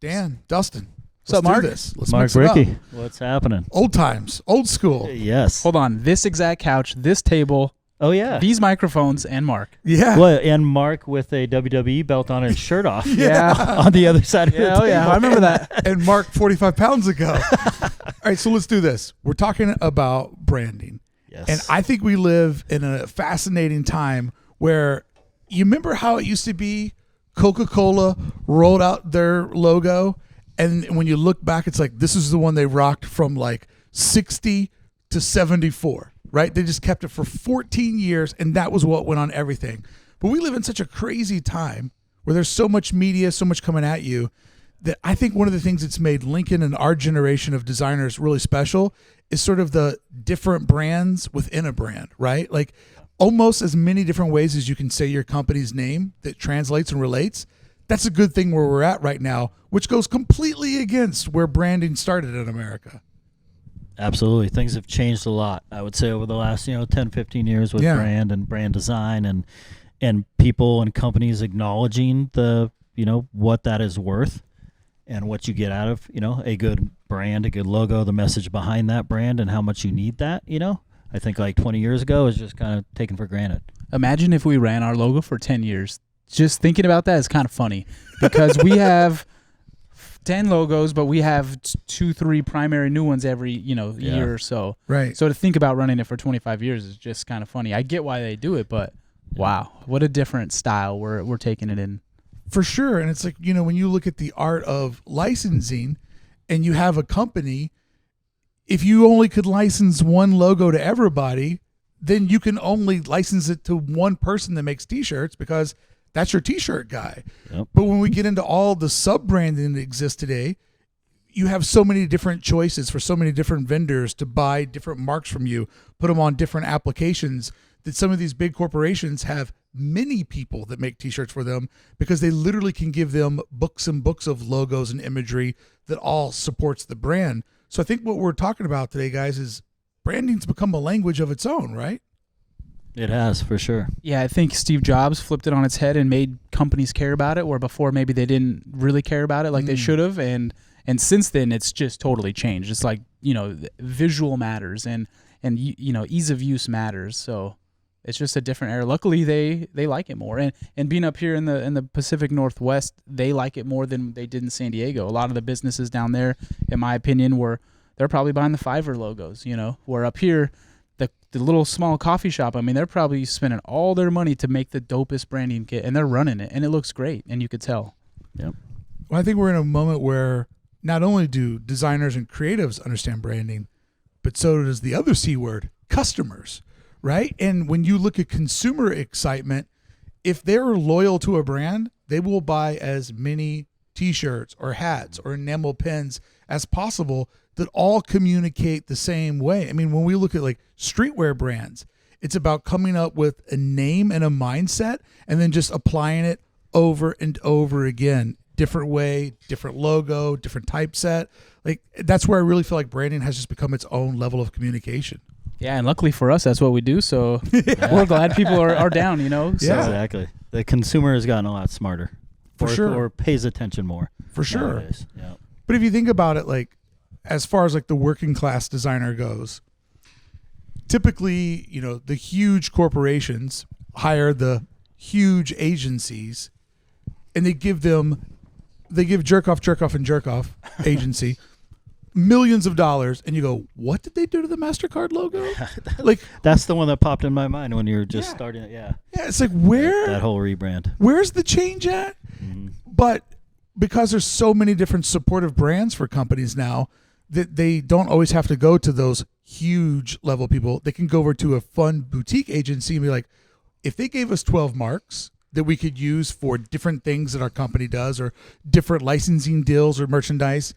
Dan, Dustin. What's up, Mark? Let's Mark mix it up. Ricky. What's happening? Old times, old school. Yes. Hold on. This exact couch, this table, Oh, yeah. these microphones, and Mark. Yeah. Well, and Mark with a WWE belt on and shirt off. Yeah. On the other side of the Yeah, table. oh yeah, I remember that. And Mark 45 pounds ago. All right, so let's do this. We're talking about branding. Yes. And I think we live in a fascinating time where you remember how it used to be Coca-Cola rolled out their logo, and when you look back, it's like this is the one they rocked from like 60 to 74, right? They just kept it for 14 years, and that was what went on everything. But we live in such a crazy time where there's so much media, so much coming at you, that I think one of the things that's made Lincoln and our generation of designers really special is sort of the different brands within a brand, right? Like almost as many different ways as you can say your company's name that translates and relates. That's a good thing where we're at right now, which goes completely against where branding started in America. Absolutely. Things have changed a lot, I would say, over the last, 10, 15 years with brand and brand design and people and companies acknowledging the, what that is worth and what you get out of, a good brand, a good logo, the message behind that brand and how much you need that, I think like 20 years ago is just kind of taken for granted. Imagine if we ran our logo for 10 years. Just thinking about that is kind of funny because we have 10 logos, but we have 2-3 primary new ones every, year or so. Right. So to think about running it for 25 years is just kind of funny. I get why they do it, but wow, what a different style we're taking it in. For sure. And it's like, when you look at the art of licensing and you have a company, if you only could license one logo to everybody, then you can only license it to one person that makes t-shirts because that's your t-shirt guy. Yep. But when we get into all the sub-branding that exists today, you have so many different choices for so many different vendors to buy different marks from you, put them on different applications, that some of these big corporations have many people that make t-shirts for them because they literally can give them books and books of logos and imagery that all supports the brand. So I think what we're talking about today, guys, is branding's become a language of its own, right? It has, for sure. Yeah, I think Steve Jobs flipped it on its head and made companies care about it, where before maybe they didn't really care about it like they should have. And since then, it's just totally changed. It's like, visual matters and ease of use matters. So it's just a different era. Luckily, they like it more. And being up here in the Pacific Northwest, they like it more than they did in San Diego. A lot of the businesses down there, in my opinion, they're probably buying the Fiverr logos, where up here, the little small coffee shop, they're probably spending all their money to make the dopest branding kit, and they're running it, and it looks great, and you could tell. Yep. Well, I think we're in a moment where not only do designers and creatives understand branding, but so does the other C word, customers, right? And when you look at consumer excitement, if they're loyal to a brand, they will buy as many t-shirts or hats or enamel pins as possible that all communicate the same way. When we look at like streetwear brands, it's about coming up with a name and a mindset and then just applying it over and over again. Different way, different logo, different typeset. Like that's where I really feel like branding has just become its own level of communication. Yeah, and luckily for us, that's what we do. So we're glad people are down, So. Yeah. Exactly. The consumer has gotten a lot smarter. For sure. Or pays attention more. For sure. Nowadays. Yeah. But if you think about it, like as far as like the working class designer goes, typically, the huge corporations hire the huge agencies and they give jerk off agency millions of dollars, and you go, what did they do to the MasterCard logo? Like that's the one that popped in my mind when you were just starting it. Yeah. Yeah, it's like where that whole rebrand. Where's the change at? Mm-hmm. But because there's so many different supportive brands for companies now that they don't always have to go to those huge level people. They can go over to a fun boutique agency and be like, if they gave us 12 marks that we could use for different things that our company does or different licensing deals or merchandise,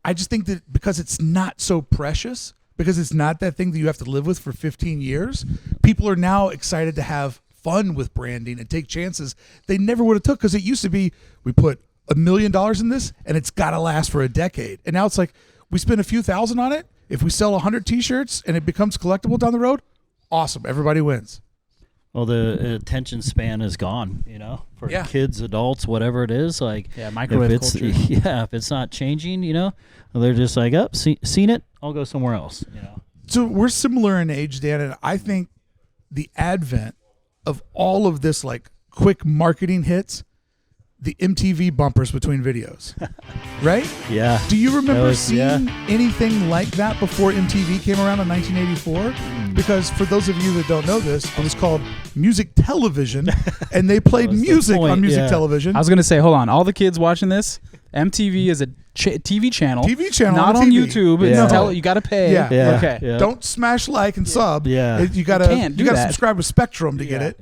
I just think that because it's not so precious, because it's not that thing that you have to live with for 15 years, people are now excited to have fun with branding and take chances they never would have took, because it used to be we put $1 million in this and it's got to last for a decade. And now it's like we spend a few thousand on it. If we sell 100 t-shirts and it becomes collectible down the road, awesome. Everybody wins. Well, the attention span is gone, for Yeah. kids, adults, whatever it is. Like, microwave if it's, culture. yeah, if it's not changing, they're just like, oh, seen it, I'll go somewhere else, So we're similar in age, Dan, and I think the advent of all of this like quick marketing hits, the MTV bumpers between videos, right? Yeah. Do you remember seeing yeah. anything like that before MTV came around in 1984? Because for those of you that don't know this, it was called music television, and they played That was the music point, on music yeah. television. I was gonna say, hold on, all the kids watching this, MTV is a TV channel. TV channel not on on TV. YouTube. Yeah. It's you got to pay. Yeah. Yeah. Okay. Yeah. Don't smash like and sub. Yeah. You gotta can't do you gotta that. subscribe to Spectrum to get it.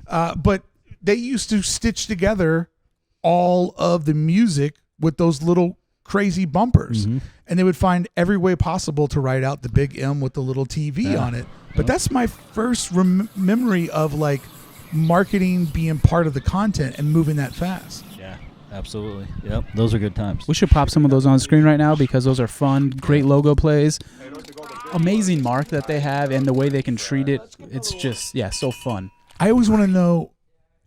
Yep. But they used to stitch together all of the music with those little crazy bumpers, Mm-hmm. and they would find every way possible to write out the big M with the little TV Yeah. on it. But that's my first memory of like marketing being part of the content and moving that fast. Yeah. Absolutely. Yep. Those are good times. We should pop some of those on screen right now because those are fun, great logo plays. Amazing mark that they have and the way they can treat it. It's just, so fun. I always want to know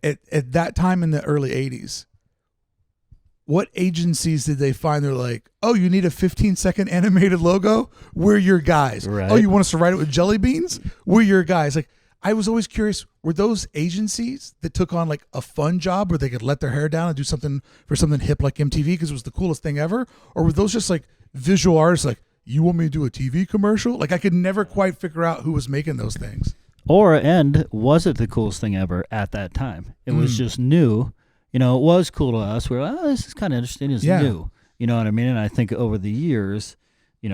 at that time in the early 80s, what agencies did they find? They're like, oh, you need a 15-second animated logo? We're your guys. Right. Oh, you want us to write it with jelly beans? We're your guys. Like, I was always curious, were those agencies that took on like a fun job where they could let their hair down and do something for something hip like MTV because it was the coolest thing ever? Or were those just like visual artists like, you want me to do a TV commercial? Like, I could never quite figure out who was making those things. Was it the coolest thing ever at that time? It was just new. It was cool to us. We were like, oh, this is kind of interesting. It's new. You know what I mean? And I think over the years,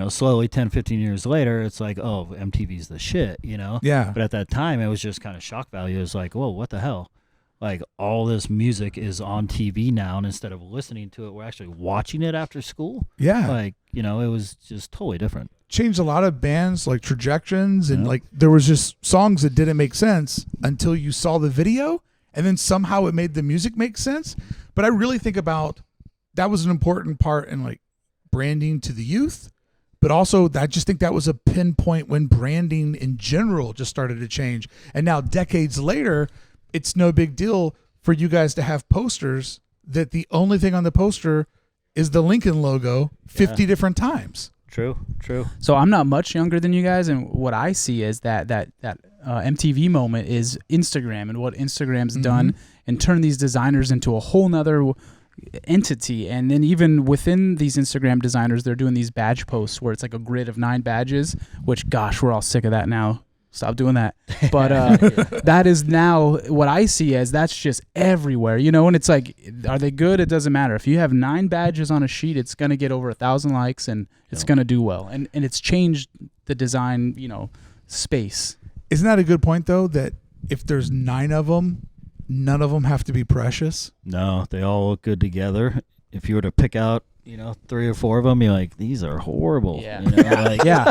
slowly 10, 15 years later, it's like, oh, MTV's the shit, Yeah. But at that time, it was just kind of shock value. It was like, whoa, what the hell? Like, all this music is on TV now, and instead of listening to it, we're actually watching it after school. Yeah. Like, it was just totally different. Changed a lot of bands like trajectories, and like there was just songs that didn't make sense until you saw the video, and then somehow it made the music make sense. But I really think about that was an important part in like branding to the youth, but also I just think that was a pinpoint when branding in general just started to change. And now decades later, it's no big deal for you guys to have posters that the only thing on the poster is the Lincoln logo 50 different times. True. So I'm not much younger than you guys, and what I see is that MTV moment is Instagram and what Instagram's done and turned these designers into a whole nother entity. And then even within these Instagram designers, they're doing these badge posts where it's like a grid of 9 badges, which, gosh, we're all sick of that now. Stop doing that. But that is now what I see as that's just everywhere, and it's like, are they good? It doesn't matter. If you have 9 badges on a sheet, it's going to get over 1,000 likes and it's going to do well. And it's changed the design, space. Isn't that a good point, though, that if there's 9 of them, none of them have to be precious? No, they all look good together. If you were to pick out, 3 or 4 of them, you're like, these are horrible. Yeah. Like, Yeah.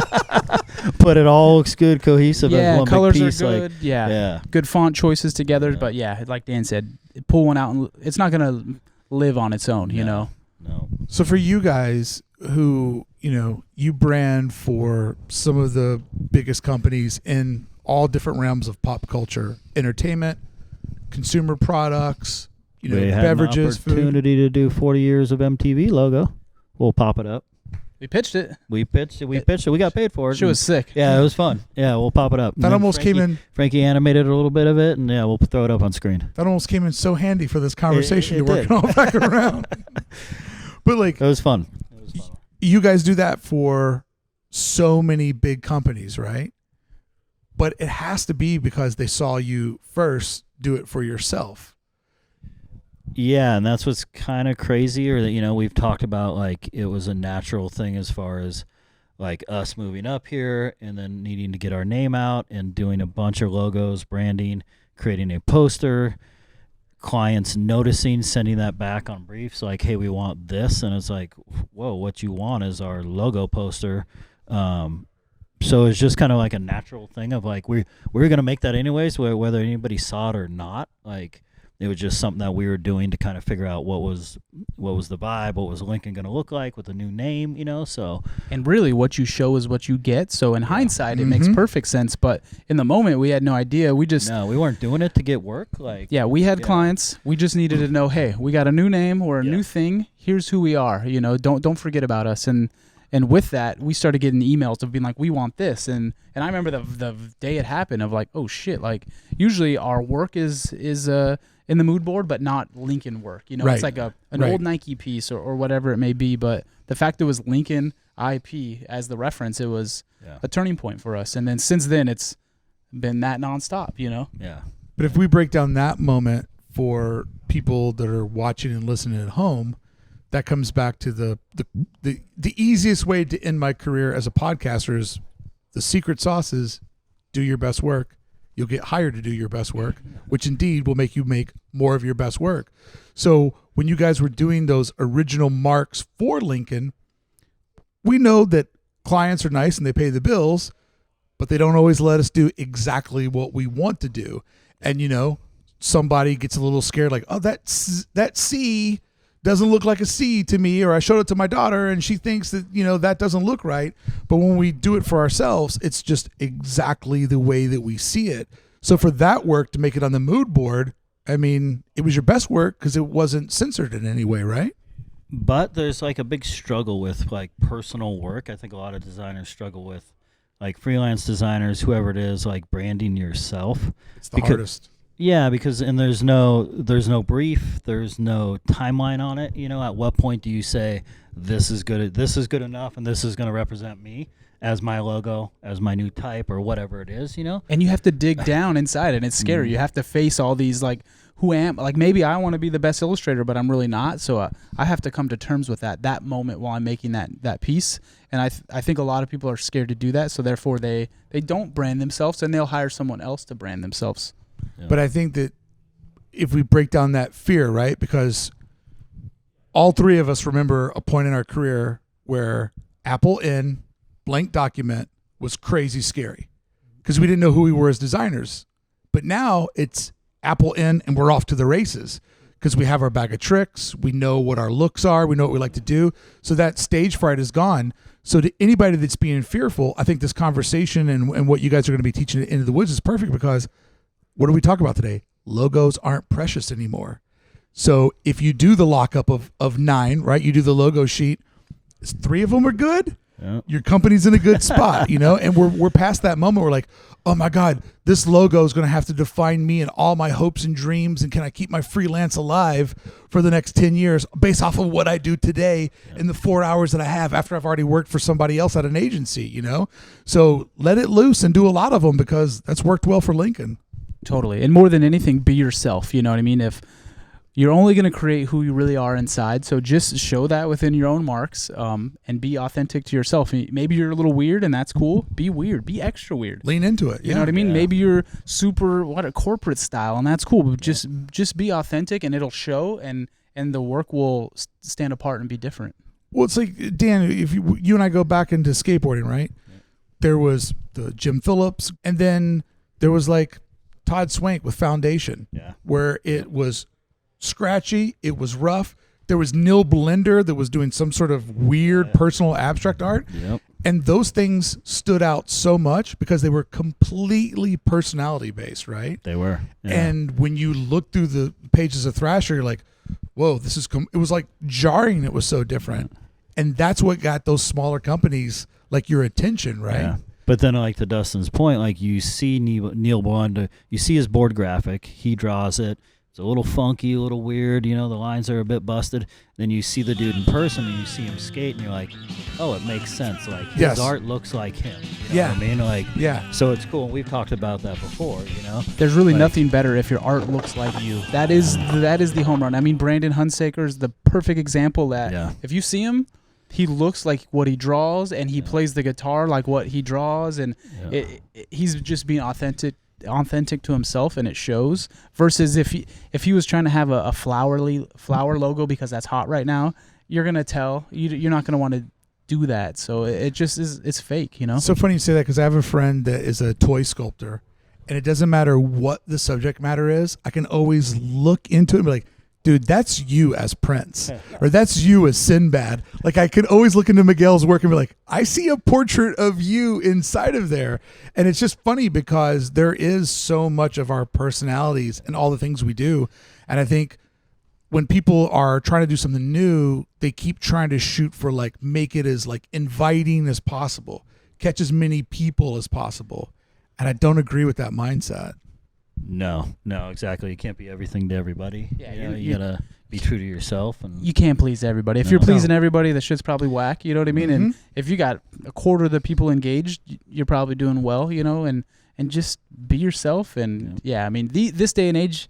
But it all looks good, cohesive. as Yeah, one big colors piece, are good. Like, yeah. Good font choices together. But like Dan said, pull one out and it's not going to live on its own, No. So for you guys who, you brand for some of the biggest companies in all different realms of pop culture, entertainment, consumer products, we had beverages, an opportunity to do 40 years of MTV logo. We'll pop it up. We pitched it. We pitched it. We got paid for it. She was sick. Yeah, it was fun. Yeah, we'll pop it up. That almost came in. Frankie animated a little bit of it, and we'll throw it up on screen. That almost came in so handy for this conversation. It You're working did. all back around. But like, It was fun. you guys do that for so many big companies, right? But it has to be because they saw you first do it for yourself. Yeah, and that's what's kind of crazy, or that we've talked about, like, it was a natural thing as far as like us moving up here and then needing to get our name out and doing a bunch of logos, branding, creating a poster, clients noticing, sending that back on briefs like, hey, we want this, and it's like, whoa, what you want is our logo poster. So it's just kind of like a natural thing of like we're gonna make that anyways, whether anybody saw it or not. Like, It was just something that we were doing to kind of figure out what was the vibe, what was Lincoln going to look like with the new name, so. And really what you show is what you get. So in hindsight, it makes perfect sense. But in the moment, we had no idea. We weren't doing it to get work. We had clients. We just needed to know, hey, we got a new name or a new thing. Here's who we are. Don't forget about us. And with that, we started getting emails of being like, we want this. And I remember the day it happened of like, oh shit, like usually our work is in the mood board, but not Lincoln work. It's like an old Nike piece or whatever it may be. But the fact it was Lincoln IP as the reference, it was a turning point for us. And then since then, it's been that nonstop, Yeah. But if we break down that moment for people that are watching and listening at home, that comes back to the easiest way to end my career as a podcaster is the secret sauce is do your best work. You'll get hired to do your best work, which indeed will make you make more of your best work. So when you guys were doing those original marks for Lincoln, we know that clients are nice and they pay the bills, but they don't always let us do exactly what we want to do. And, somebody gets a little scared like, oh, that C doesn't look like a C to me, or I showed it to my daughter and she thinks that, that doesn't look right. But when we do it for ourselves, it's just exactly the way that we see it. So for that work to make it on the mood board, I mean, it was your best work because it wasn't censored in any way, right? But there's like a big struggle with like personal work. I think a lot of designers struggle with, like freelance designers, whoever it is, like branding yourself. It's the hardest. Yeah, because there's no brief, there's no timeline on it. At what point do you say this is good enough, and this is going to represent me as my logo, as my new type, or whatever it is, And you have to dig down inside, and it's scary. You have to face all these like, who am like maybe I want to be the best illustrator, but I'm really not. So I have to come to terms with that moment while I'm making that piece. And I think a lot of people are scared to do that, so therefore they don't brand themselves, and they'll hire someone else to brand themselves. Yeah. But I think that if we break down that fear, right, because all three of us remember a point in our career where Apple in blank document was crazy scary because we didn't know who we were as designers. But now it's Apple in and we're off to the races because we have our bag of tricks. We know what our looks are. We know what we like to do. So that stage fright is gone. So to anybody that's being fearful, I think this conversation and what you guys are going to be teaching at Into the Woods is perfect because what do we talk about today? Logos aren't precious anymore. So if you do the lockup of 9, right, you do the logo sheet, 3 of them are good. Yeah. Your company's in a good spot, and we're past that moment. We're like, oh my God, this logo is going to have to define me and all my hopes and dreams. And can I keep my freelance alive for the next 10 years based off of what I do today in the 4 hours that I have after I've already worked for somebody else at an agency, So let it loose and do a lot of them because that's worked well for Lincoln. Totally. And more than anything, be yourself. You know what I mean? If you're only going to create who you really are inside, so just show that within your own marks and be authentic to yourself. Maybe you're a little weird and that's cool. Be weird. Be extra weird. Lean into it. You know what I mean? Yeah. Maybe you're super, a corporate style and that's cool. But just be authentic and it'll show and the work will stand apart and be different. Well, it's like, Dan, if you and I go back into skateboarding, right? Yeah. There was the Jim Phillips and then there was like Todd Swank with Foundation, where it was scratchy, it was rough. There was Neil Blender that was doing some sort of weird personal abstract art. Yep. And those things stood out so much because they were completely personality based, right? They were. Yeah. And when you look through the pages of Thrasher, you're like, whoa, this is, it was like jarring. It was so different. And that's what got those smaller companies like your attention, right? Yeah. But then, like to Dustin's point, like you see Neil Blonder, you see his board graphic. He draws it. It's a little funky, a little weird. The lines are a bit busted. Then you see the dude in person, and you see him skate, and you're like, oh, it makes sense. Like his art looks like him. You know what I mean? Like, so it's cool. We've talked about that before. There's really nothing better if your art looks like you. That is the home run. I mean, Brandon Hunsaker is the perfect example that if you see him, he looks like what he draws, and he plays the guitar like what he draws, and he's just being authentic to himself, and it shows. Versus if he was trying to have a flower logo because that's hot right now, you're gonna tell you're not gonna want to do that. So it just is, it's fake, So funny you say that because I have a friend that is a toy sculptor, and it doesn't matter what the subject matter is, I can always look into it and be like, dude, that's you as Prince, or that's you as Sinbad. Like, I could always look into Miguel's work and be like, I see a portrait of you inside of there. And it's just funny because there is so much of our personalities and all the things we do. And I think when people are trying to do something new, they keep trying to shoot for like, make it as like inviting as possible, catch as many people as possible. And I don't agree with that mindset. No, exactly. You can't be everything to everybody. Yeah, you gotta be true to yourself. And you can't please everybody. If you're pleasing everybody, the shit's probably whack. You know what I mean? And if you got a quarter of the people engaged, you're probably doing well. You know, and just be yourself. And I mean, this day and age,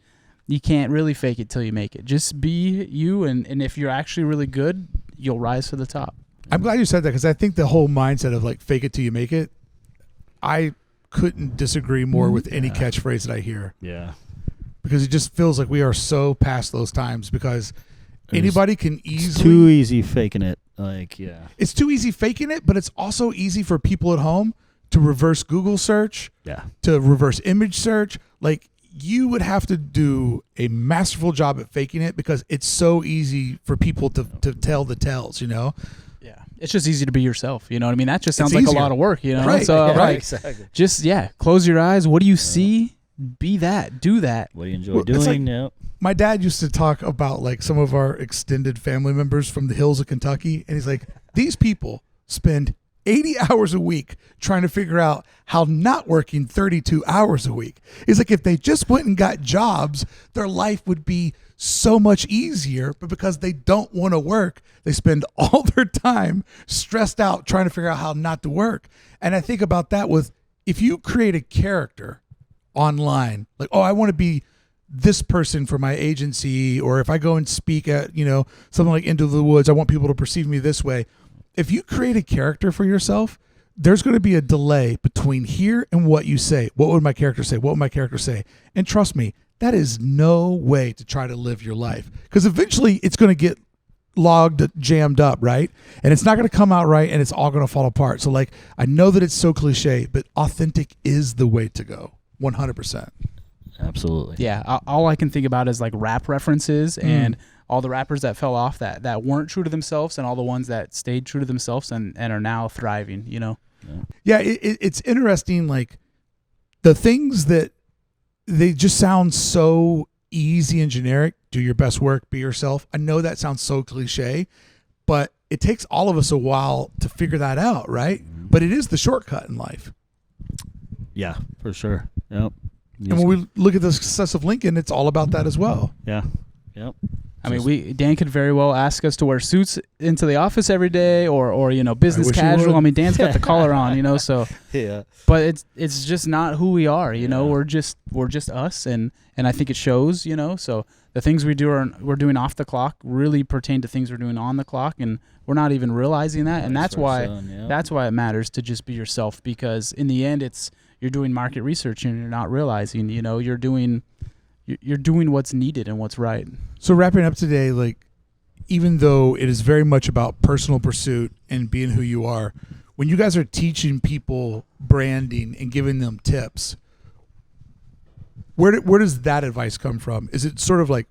you can't really fake it till you make it. Just be you, and if you're actually really good, you'll rise to the top. I'm glad you said that, because I think the whole mindset of like fake it till you make it, I couldn't disagree more with any catchphrase that I hear. Yeah. Because it just feels like we are so past those times, because anybody can easily... It's too easy faking it. Like, yeah. It's too easy faking it, but it's also easy for people at home to reverse Google search, to reverse image search. Like, you would have to do a masterful job at faking it, because it's so easy for people to tell the tales, you know? Yeah. It's just easy to be yourself. You know what I mean? That just sounds like a lot of work, you know? Right. So, Exactly. just, close your eyes. What do you see? Be that. Do that. What do you enjoy doing? Like, my dad used to talk about like some of our extended family members from the hills of Kentucky. And he's like, these people spend 80 hours a week trying to figure out how not working 32 hours a week. He's like, if they just went and got jobs, their life would be so much easier. But because they don't want to work, they spend all their time stressed out trying to figure out how not to work. And I think about that with, if you create a character online, like, oh, I want to be this person for my agency, or if I go and speak at, you know, something like Into the Woods, I want people to perceive me this way. If you create a character for yourself, there's going to be a delay between here and what you say. What would my character say? What would my character say? And trust me, that is no way to try to live your life, because eventually it's going to get jammed up, right? And it's not going to come out right, and it's all going to fall apart. So like, I know that it's so cliche, but authentic is the way to go. 100%. Absolutely. Yeah. All I can think about is like rap references and all the rappers that fell off that weren't true to themselves, and all the ones that stayed true to themselves and are now thriving, you know? Yeah. It's interesting. Like, the things that they just sound so easy and generic. Do your best work, be yourself. I know that sounds so cliche, but it takes all of us a while to figure that out, right? But it is the shortcut in life. Yeah, for sure. Yep. And when we look at the success of Lincoln, it's all about that as well. Yeah. Yep. I mean, Dan could very well ask us to wear suits into the office every day, or you know, business casual. I mean, Dan's got the collar on, you know, so yeah. But it's just not who we are, you know. We're just us, and I think it shows, you know. So the things we're doing off the clock really pertain to things we're doing on the clock, and we're not even realizing that. And that's why it matters to just be yourself, because in the end, you're doing market research and you're not realizing, you know, you're doing what's needed and what's right. So wrapping up today, like, even though it is very much about personal pursuit and being who you are, when you guys are teaching people branding and giving them tips, where does that advice come from? Is it sort of like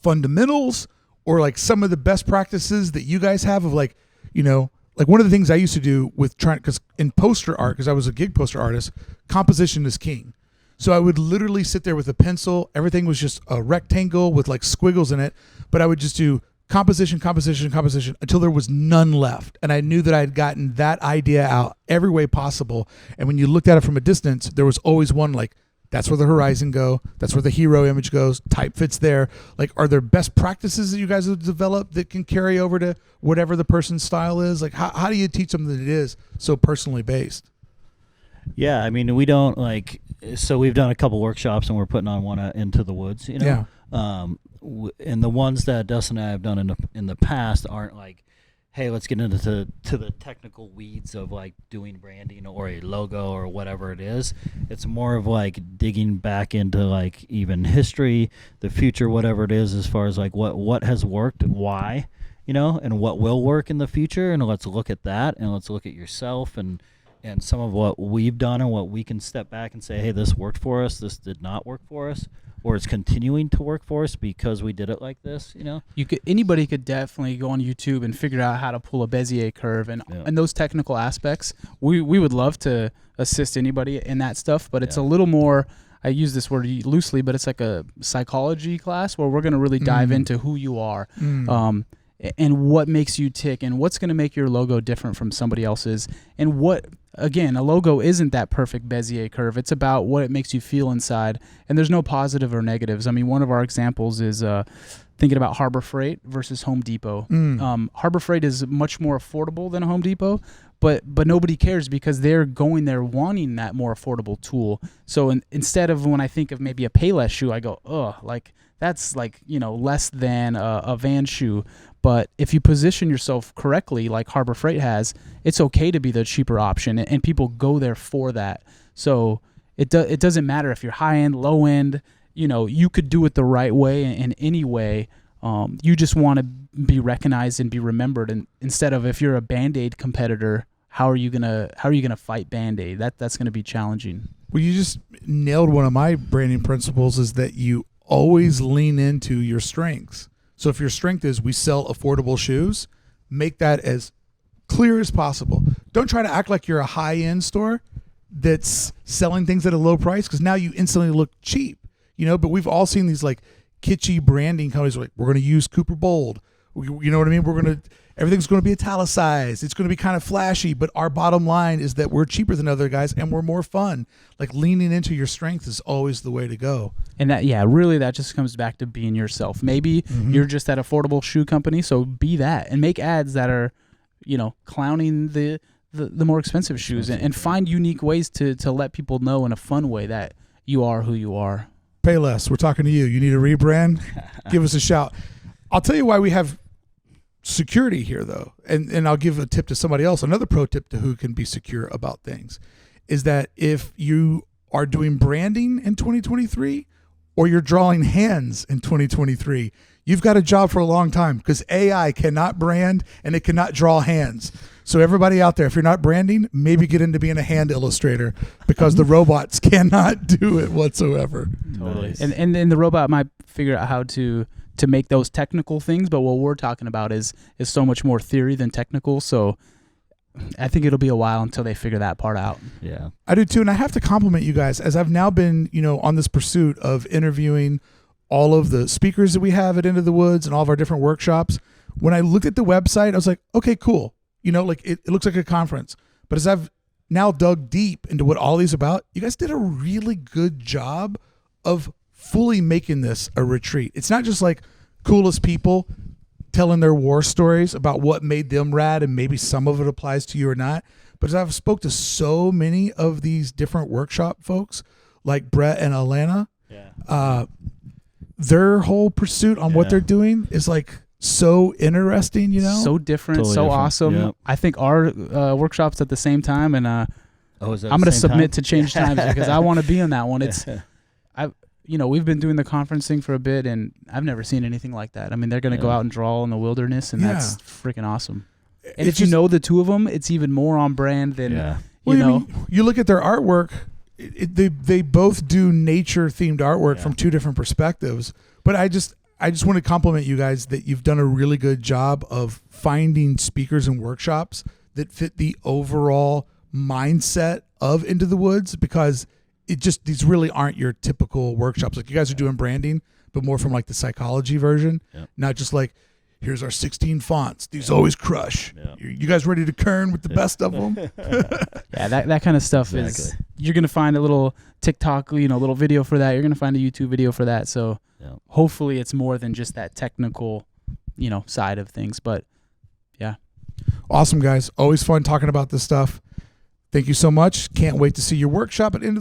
fundamentals, or like some of the best practices that you guys have of, like, you know, like one of the things I used to do with because in poster art, because I was a gig poster artist, composition is king. So I would literally sit there with a pencil. Everything was just a rectangle with like squiggles in it. But I would just do composition until there was none left. And I knew that I had gotten that idea out every way possible. And when you looked at it from a distance, there was always one, like, that's where the horizon go. That's where the hero image goes. Type fits there. Like, are there best practices that you guys have developed that can carry over to whatever the person's style is? Like, how do you teach them that it is so personally based? Yeah, I mean, we don't so we've done a couple workshops, and we're putting on one Into the Woods, you know? Yeah. And the ones that Dustin and I have done in the past aren't like, hey, let's get into the technical weeds of like doing branding or a logo or whatever it is. It's more of like digging back into like even history, the future, whatever it is, as far as like what has worked, why, you know, and what will work in the future. And let's look at that, and let's look at yourself and and some of what we've done and what we can step back and say, hey, this worked for us, this did not work for us, or it's continuing to work for us because we did it like this, you know? Anybody could definitely go on YouTube and figure out how to pull a Bézier curve and those technical aspects. We would love to assist anybody in that stuff, but it's a little more, I use this word loosely, but it's like a psychology class where we're going to really dive into who you are. And what makes you tick and what's going to make your logo different from somebody else's. And what, again, a logo isn't that perfect Bézier curve. It's about what it makes you feel inside. And there's no positive or negatives. I mean, one of our examples is thinking about Harbor Freight versus Home Depot. Harbor Freight is much more affordable than a Home Depot, but nobody cares because they're going there wanting that more affordable tool. So instead of when I think of maybe a Payless shoe, I go, oh, like that's like, you know, less than a Van shoe. But if you position yourself correctly, like Harbor Freight has, it's okay to be the cheaper option, and people go there for that. So it doesn't matter if you're high end, low end. You know, you could do it the right way in any way. You just want to be recognized and be remembered. And instead of if you're a Band-Aid competitor, how are you gonna fight Band-Aid? That's gonna be challenging. Well, you just nailed one of my branding principles, is that you always lean into your strengths. So if your strength is we sell affordable shoes, make that as clear as possible. Don't try to act like you're a high-end store that's selling things at a low price, because now you instantly look cheap, you know. But we've all seen these like kitschy branding companies like, we're going to use Cooper Bold. You know what I mean? Everything's going to be italicized. It's going to be kind of flashy, but our bottom line is that we're cheaper than other guys and we're more fun. Like leaning into your strength is always the way to go. And that, really that just comes back to being yourself. Maybe you're just that affordable shoe company, so be that and make ads that are, you know, clowning the more expensive shoes and find unique ways to let people know in a fun way that you are who you are. Payless, we're talking to you. You need a rebrand? Give us a shout. I'll tell you why we have security here, though, and I'll give a tip to somebody else. Another pro tip to who can be secure about things is that if you are doing branding in 2023 or you're drawing hands in 2023, you've got a job for a long time, because AI cannot brand and it cannot draw hands. So everybody out there, if you're not branding, maybe get into being a hand illustrator, because the robots cannot do it whatsoever. Totally. Nice. And the robot might figure out how to make those technical things, but what we're talking about is so much more theory than technical. So I think it'll be a while until they figure that part out. Yeah, I do too. And I have to compliment you guys, as I've now been, you know, on this pursuit of interviewing all of the speakers that we have at Into the Woods and all of our different workshops. When I looked at the website, I was like, okay, cool. You know, like it looks like a conference. But as I've now dug deep into what all these about, you guys did a really good job of fully making this a retreat. It's not just like coolest people telling their war stories about what made them rad, and maybe some of it applies to you or not. But as I've spoke to so many of these different workshop folks like Brett and Alana, their whole pursuit on what they're doing is like so interesting, you know? So different, totally so different. Awesome. Yep. I think our workshop's at the same time, and I'm going to submit to change times because I want to be on that one. It's we've been doing the conference thing for a bit, and I've never seen anything like that. I mean, they're going to go out and draw in the wilderness, and that's freaking awesome. And if you know the two of them, it's even more on brand than, you know. I mean, you look at their artwork, they both do nature-themed artwork from two different perspectives. But I just want to compliment you guys that you've done a really good job of finding speakers and workshops that fit the overall mindset of Into the Woods, because these really aren't your typical workshops. Like, you guys are doing branding, but more from like the psychology version, not just like, here's our 16 fonts. These always crush. You guys ready to kern with the best of them? That kind of stuff is, you're going to find a little TikTok, little video for that. You're going to find a YouTube video for that. So hopefully it's more than just that technical, side of things. But yeah. Awesome, guys. Always fun talking about this stuff. Thank you so much. Can't wait to see your workshop at Into